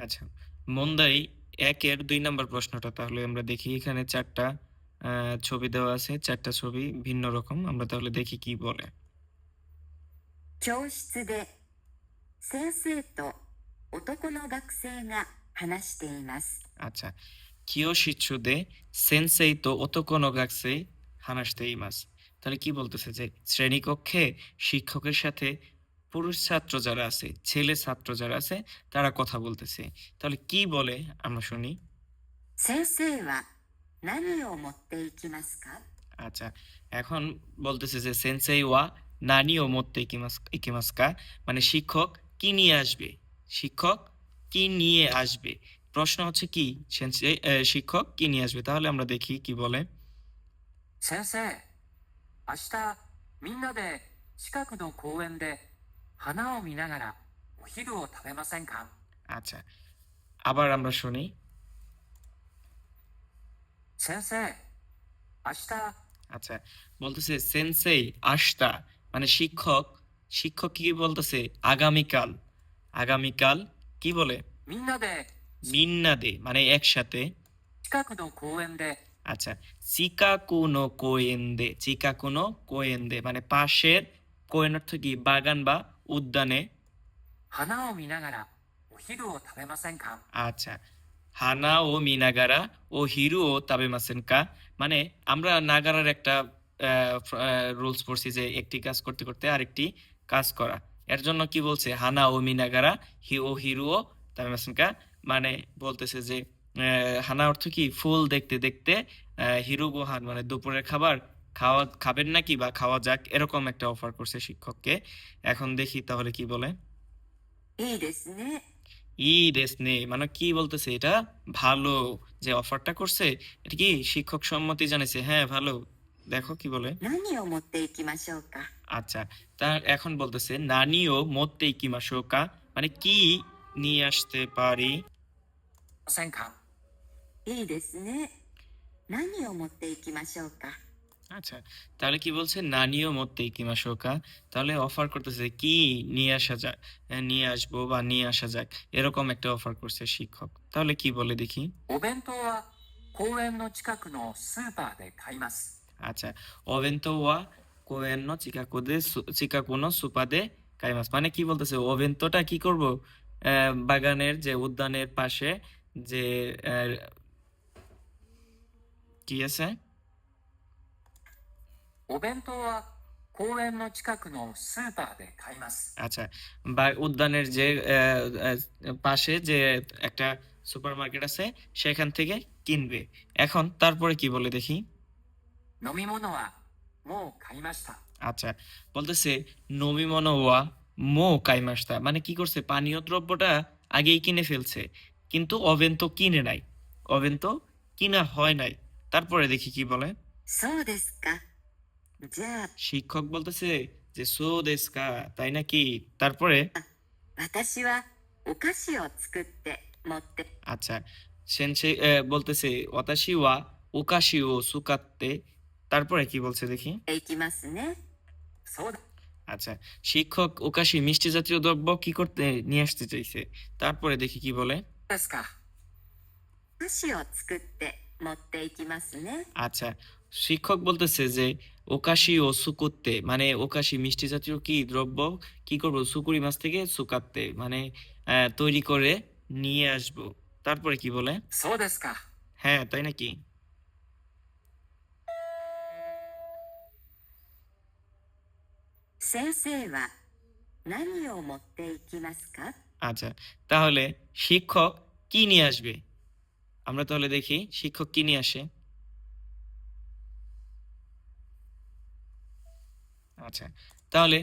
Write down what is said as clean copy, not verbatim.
আচ্ছা। মন্দাই ১ এর ২ নাম্বার প্রশ্নটা তাহলে আমরা দেখি এখানে ৪ টা আ ছবি দেওয়া আছে। ৪ টা ছবি ভিন্ন রকম। আমরা তাহলে দেখি কি বলে। 教室で先生と男の学生が話しています。 আচ্ছা। কিয়োশিৎসুদে সেনসেই তো ওতোকো নো গাকুসেই হানাশতেইমাসু। তাহলে কি বলতেছে যে শ্রেণীকক্ষে শিক্ষকের সাথে পুরুষ ছাত্র যারা আছে, ছেলে ছাত্র যারা আছে তারা কথা বলতেছে। তাহলে কি বলে আমরা শুনি? 先生は何を持っていきますか？ আচ্ছা। এখন বলতেছে যে সেনসেই ওয়া নানি ও মোত্তে ইকিমাসকা মানে শিক্ষক কি নিয়ে আসবে? শিক্ষক কি নিয়ে আসবে? প্রশ্ন হচ্ছে কি? শিক্ষক কি নিয়ে আসবে? তাহলে আমরা দেখি কি বলে। 先生、明日みんなで近くの公園で花を見ながらお昼を食べませんか？ আচ্ছা। আবার আমরা শুনি। 先生、明日 আচ্ছা। বলতেছে সেনসেই আশতা মানে শিক্ষক, শিক্ষক কি বলতেছে? আগামীকাল। আগামীকাল কি বলে? みんなで মিন্নাদে মানে একসাথে। 近くの公園で আচ্ছা। চিকাকুনো কোয়েন্দে, চিকাকুনো কোয়েন্দে মানে পাশের কোয়েন অর্থ কি? বাগান বা উদ্যানে। 花を見ながらお昼を食べませんか？ আচ্ছা। হানা ও মিনাগারা ও হিরু ও তাবেমাসেনকা মানে আমরা নাগারার একটা রুলস পড়ছি যে একটি কাজ করতে করতে আরেকটি কাজ করা। এর জন্য কি বলছে? হানা ও মিনাগারা ও হিরু ও তাবেমাসেনকা মানে বলতেছে যে হানা অর্থ কি? ফুল দেখতে দেখতে হিরু গোহান মানে দুপুরের খাবার খাবেন নাকি বা খাওয়া যাক এরকম একটা অফার করছে শিক্ষককে। এখন দেখি তাহলে কি বলে। いいですね。 ই দেশনে মানে কি বলতেছে এটা? ভালো। যে অফারটা করছে এটা কি শিক্ষক সম্মতি জানাইছে? হ্যাঁ, ভালো। দেখো কি বলে। 何を持っていきましょうか？ আচ্ছা। এখন বলতেছে নানিও মোত্তে ইকিমাশোকা মানে কি নিয়ে আসতে পারি? ませんか？ いいですね。何を持っていきましょうか？ আচ্ছা। তাহলে কি বলছে? নানিও মোত্তে ইকিমাশোকা তাহলে অফার করতেছে কি নিয়ে আসা যাক, নিয়ে আসবো বা নিয়ে আসা যাক এরকম একটা অফার করছে শিক্ষক। তাহলে কি বলে দেখি। お弁当は公園の近くのスーパーで買います。 আচ্ছা। ওবেন্তো ওয়া কোয়েন নো চিকাকো নো সুপাদে কাইমাস মানে কি বলতেছে? ওবেন্টোটা কি করব? বাগানের যে উদ্যানের পাশে যে কি আছে? お弁当は公園の近くのスーパーで買います。 আচ্ছা। বা উদ্যানের যে পাশে যে একটা সুপারমার্কেট আছে সেখান থেকে কিনবে। এখন তারপরে কি বলে দেখি। 飲み物はもう買いました。 আচ্ছা। বলতেছে নমিমনো ওয়া মো কাইমাস্তা মানে কি করছে? পানীয় দ্রব্যটা আগেই কিনে ফেলছে। কিন্তু ওভেন তো কিনে নাই। ওভেন তো কিনা হয় নাই। তারপরে দেখি কি বলে। そうですか。じゃあ、শিক্ষক বলতেছে যে সো দেস্কা তাই নাকি? তারপরে 私はお菓子を作って持って আচ্ছা। সেনসেই বলতেছে ওয়াতাশি ওয়া ওকাশি ও সুকাত্তে তারপরে কি বলছে দেখি। いきますね。そうだ。 আচ্ছা। শিক্ষক ওকাশি মিষ্টি জাতীয় দ্রব্য কি করতে নিয়ে আসতে চাইছে। তারপরে দেখি কি বলে। ですか。お菓子を作って持っていきますね。 আচ্ছা। শিক্ষক বলতেছে যে ওকাশি ও সুকুত্তে মানে ওকাশি মিষ্টি জাতীয় কি দ্রব্য কি করব? সুকুরি মাছ থেকে সুকাত্তে মানে তৈরি করে নিয়ে আসব। তারপরে কি বলে। そうですか。 হ্যাঁ, তাই নাকি? 先生は何を持っていきますか？ আচ্ছা। তাহলে শিক্ষক কি নিয়ে আসবে? আমরা তাহলে দেখি শিক্ষক কি নিয়ে আসে। আচ্ছা। তাহলে